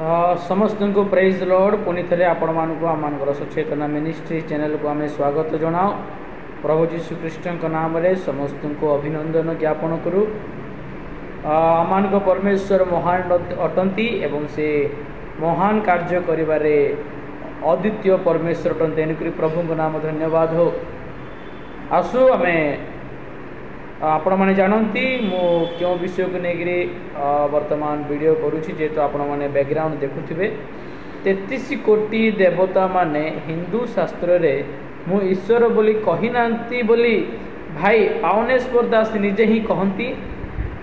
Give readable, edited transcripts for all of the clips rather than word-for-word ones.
समस्त को praise Lord पुणी थे आपण मानक आम सचेतना मिनिस्ट्री चैनल को आम स्वागत जनाओ। प्रभु जीशु कृष्ण नाम रे समस्त को अभिनंदन ज्ञापन करूँ। आम परमेश्वर महान अटंती एवं से महान कार्य करिबारे अद्वितीय परमेश्वर अटंती तेणुक प्रभु को नाम धन्यवाद हो। आसु आमे आपण मैंने जानती मु क्यों विषय को लेकर वर्तमान वीडियो करुँची जेहेतु आपण मैंने बैकग्राउंड देखुवे 33 कोटी देवता माने हिंदू शास्त्र रे मु ईश्वर बोली कही नांती बोली भाई पावनेश्वर दास निजे ही कहती।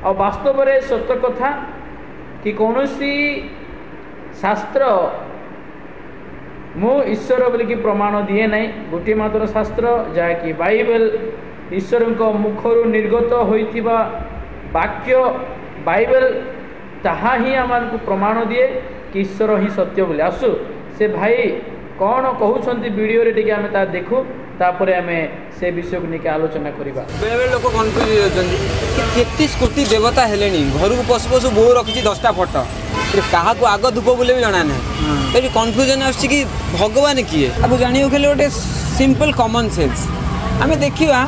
और वास्तव में सत्य कथा कि कौनसी शास्त्र मु ईश्वर बोली कि प्रमाण दिए ना। गोटे मात्र शास्त्र जहाँकि बाइबल ईश्वर मुखर निर्गत होइथिबा वाक्य बाइबल ताहा ही आमको प्रमाण दिए कि ईश्वर ही सत्य बोले। आसु से भाई कौन कहते वीडियो रे टिके आमे ता देखु तापर आमे से विषय को लेकर आलोचना करिबा। बेले लोक कन्फ्यूज होचंदी कि 33 कोटी देवता हेलेनी घर को पशु पशु बहु रखी 10टा फोटो क्या आग धूप बोले भी जाना ना तो कन्फ्यूजन आछि कि भगवान किए आपको जानियो खेले गोटे सिंपल कॉमन सेंस आमे देखिबा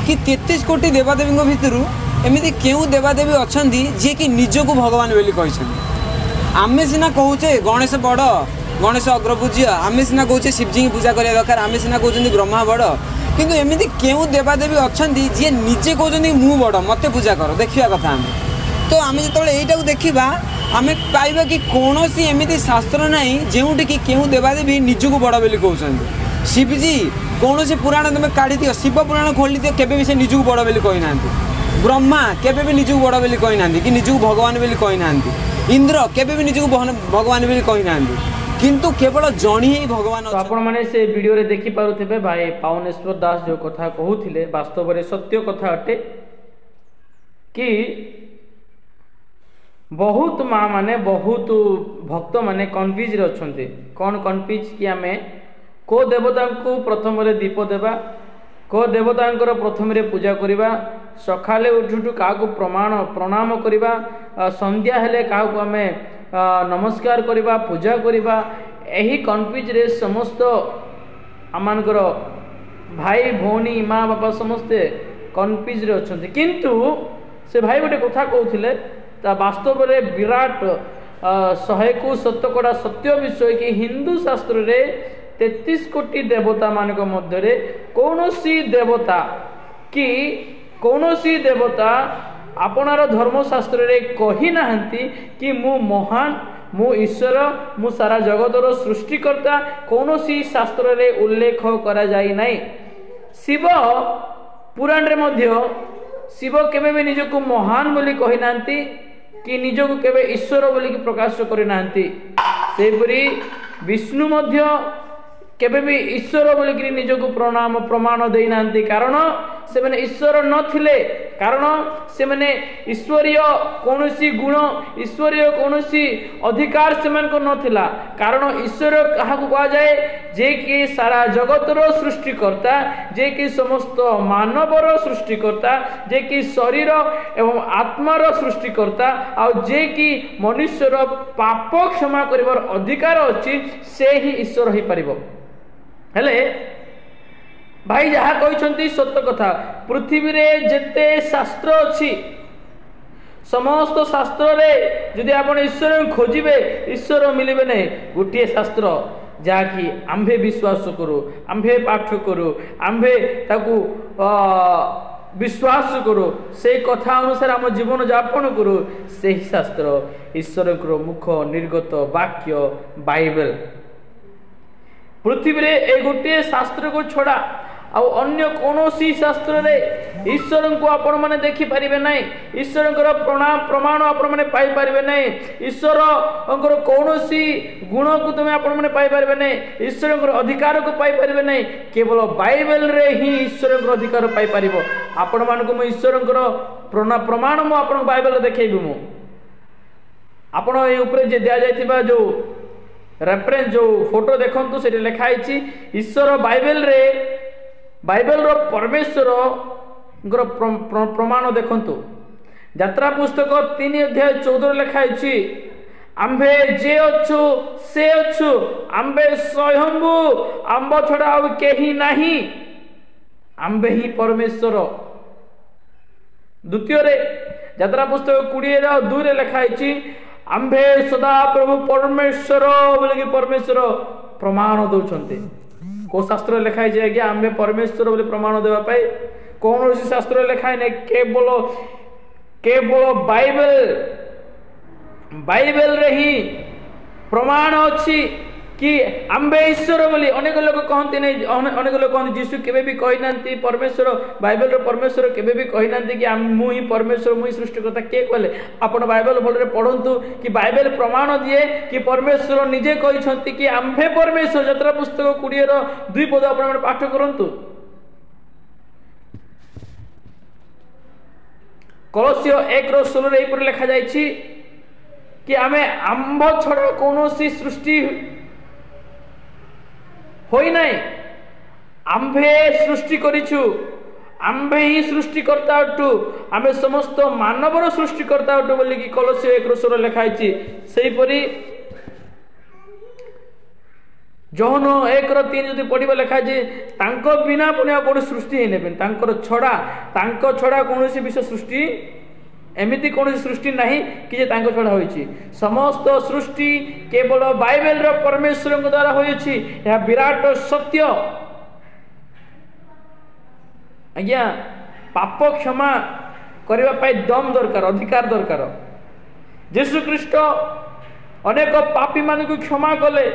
कि 33 कोटी देवादेवी भितर एमती क्यों देवादेवी अच्छा जी कि निजक भगवान बोली कहते। आमे सीना कहूचे गणेश बड़ गणेश अग्रपूज्य आमे सीना कहूचे शिवजी की पूजा करने दरकार आमे सीना कहते ब्रह्मा बड़ किंतु एमती क्यों देवादेवी अच्छा जी निजे कहते मु बड़ मत पूजा कर देखा कथा आम तो आम जो यहीटा देखा आम पाइबा कि कौन सी एमती शास्त्र ना जोटि कि क्यों देवादेवी निजक बड़ बोली कहते। शिवजी कौन से पुराण तुम काढ़ी दियो शिव पुराण खोली दियो केबे भी से निजक बड़ बोली कही ना। ब्रह्मा केबे भी निजक बड़ बोली कही ना कि निजक भगवान बोली कही ना। इंद्र केबे भी निजक भगवान बोली कही ना किंतु केवल जणी ही भगवान। तो आपण माने से वीडियो रे देखि पारुथिबे भाई पावनेश्वर दास जो कथा कहूथिले वास्तव में सत्य कथा अटे कि बहुत माँ माने बहुत भक्त माने कन्फ्यूज रे अछंती। कौन कन्फ्यूज कि आमे को देवता को प्रथम रे दीप देवा को देवता प्रथम रे पूजा करिबा सकाले उठुठु का प्रणाम करिबा संध्या हेले का आमे नमस्कार करिबा पूजा करिबा एही कन्फ्यूज रे समस्त आमानकर भाई भौणी माँ बापा समस्ते कन्फ्यूज रे अछंती। किंतु से भाई गोटे कथा कहउथिले ता वास्तव रे विराट 100 को 70 कड़ा सत्य विषय कि हिंदू शास्त्र रे 33 कोटी देवता मानक मध्य कौनसी देवता कि कौनसी देवता आपनार धर्मशास्त्र रे कही नाहंती कि मु महान मु ईश्वर मु सारा जगतर सृष्टिकर्ता कौनसी शास्त्र रे उल्लेख करा जाई नाही। शिव पुराण रे मध्य शिव केबे भी निजको महान बोली कही नाहंती कि निजको केबे ईश्वर बोली प्रकाश करि नाहंती। सेपरी विष्णु मध्य केबे भी ईश्वर बोलिकी निजको प्रमाण दे नांती कारण से मैंने ईश्वर नथिले कारण से मैंने ईश्वरीय कौनसी गुण ईश्वरीय कौनसी अधिकार से मन को नथिला कारण ईश्वर कहा कहा जाए जे कि सारा जगतर सृष्टिकर्ता जे कि समस्त मानवर सृष्टिकर्ता जे कि शरीर एवं आत्मार सृष्टिकर्ता और जे कि मनुष्यर पाप क्षमा करिवार अधिकार अछि से ही ईश्वर ही परिबो। हेले भाई जहाँ कहते सत्य कथा पृथ्वी रे जेते शास्त्र अच्छी समस्त शास्त्र रे यदि आप ईश्वर खोजिबे ईश्वर मिलिबे नहीं। गोटे शास्त्र जहाँकि आम्भे विश्वास करू आम्भे पाठ करू आम्भे ताकू विश्वास करू से कथा अनुसार आम जीवन यापन करू से ही शास्त्र ईश्वर मुख निर्गत वाक्य बाइबल। पृथ्वी रे ए गोटे शास्त्र को छड़ा आउ अन्य कौनसी शास्त्र रे ईश्वर को आपण माने देखि परिबे नाही। ईश्वर प्रमाण आपण माने पाई परिबे नाही। ईश्वर कौनसी गुण को तुम आपण माने पाई परिबे नाही। ईश्वर अधिकार को पाई परिबे नाही। केवल बाइबल रे ही ईश्वर अधिकार पाई परिबो। आपण मान को ईश्वर प्रमाण मु आपण बाइबल देखैबी मु आपण ए ऊपर जे दिया जायतिबा जो रेफरेंस जो फोटो देखंतु से लिखाई ईश्वर बाइबल रो परमेश्वर प्रमाण देखंतु। यात्रा पुस्तक 3 अध्याय 14 लिखाई आंबे जे अच्छु से अच्छु आंबे स्वयंभू आंब छड़ा आउ केही नाही आंबे ही परमेश्वर। द्वितीय रे यात्रा पुस्तक 20:2 रे लिखा है आंबे सदा प्रभु परमेश्वर बोले परमेश्वर प्रमाण दौरान को शास्त्र लिखा है कि आंबे परमेश्वर बोले प्रमाण देवा कौन शास्त्र लिखा है केवल केवल बाइबल रे ही प्रमाण अच्छी कि आंबे ईश्वर बोली। अनेक लोग कहते नहीं, अनेक लोग कहते जीशु केबे भी कही ना परमेश्वर बाइबल परमेश्वर केबे भी कही ना कि मुई परमेश्वर मुई सृष्टिकर्ता किए कहले। आपण बाइबल भलरे पढ़ंतु कि बाइबल प्रमाण दिए कि परमेश्वर निजे कहते कि आंबे परमेश्वर। यात्रा पुस्तक 20:2 पद आपण पाठ करंतु। कलसियो 1:16 एपर लिखा जाइछि कि आमे आंब छड़ा कौनसी सृष्टि होई नाही आंबे सृष्टि करिछु आंबे ही सृष्टिकर्ता अटु आमे समस्त मानवर सृष्टिकर्ता अटु बोली कि कलसियो 1:16 लिखा है। सेही परी जौन 1:3 जदि पढ़िबा लिखा है तांको बिना पुण्य कोन सृष्टि हे नेबेन तांकर छड़ा कोनोसी विश्व सृष्टि एमिति कौन सृष्टि नहीं कि जे तांको छड़ा होइछि। समस्त सृष्टि केवल बाइबल रो परमेश्वर द्वारा होइछि। यह विराट सत्य। आज्ञा पाप क्षमा करबा पाई दम दरकार अधिकार दरकार। यीशु ख्रीष्ट अनेक पापी मान को क्षमा कले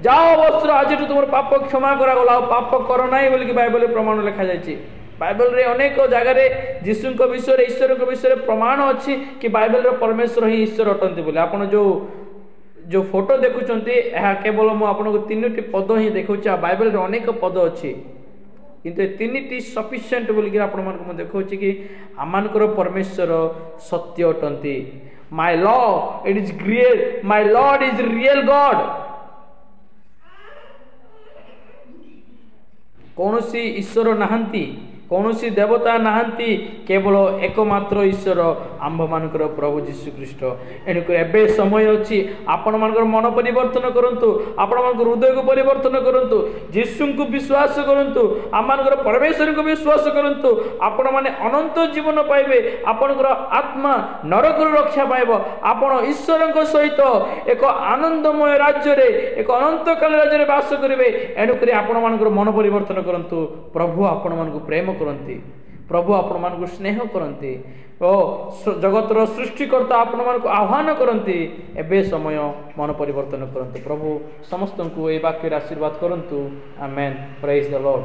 जाओ वस्त्र आज तुम पाप क्षमा करा गला पाप कर नाही बोली बाइबल प्रमाण लिखा जाइछि। बाइबल रे अनेक जगह जीशु विषय ईश्वर विषय प्रमाण अच्छी कि बाइबल रो परमेश्वर ही ईश्वर अटंती बोले। आपण जो फोटो देखुचंती यह केवल मु आपनको 3टी पद ही देखौछि। बाइबल रे अनेक पद अच्छी किंतु 3टी सफिशिएंट बोली कि आपण मानको मु देखौछि कि आमानकर परमेश्वर सत्य अटंती। My Lord it is great my Lord is real God. कौनसी ईश्वर नहांती कौनसी देवता नहांती केवल एकमात्र ईश्वर आंभ मानकर प्रभु जीशु ख्रीष्ट। एणुक एबे समय अच्छी आपण मानकर मन परिवर्तन करंतु आपण मानकर हृदय को परिवर्तन करंतु जीशु को विश्वास करंतु आम मानकर परमेश्वर को विश्वास करंतु आपण माने अनंत जीवन पाइबे। आपणकर आत्मा नरक रक्षा पाइब। आपण ईश्वर सहित एक आनंदमय राज्य रे एक अनंत काल राज्य रे वास करिवे। एणुक आपण मानकर मन परिवर्तन करंतु प्रभु आपण मानक प्रेम करंती प्रभु आपण मानक स्नेह करंती ओ जगतर सृष्टिकर्ता आपण मानक आह्वान करंती। एबे समय मन परिवर्तन करंतु। प्रभु समस्त को ए वाक्य आशीर्वाद करंतु। आमेन। Praise the Lord.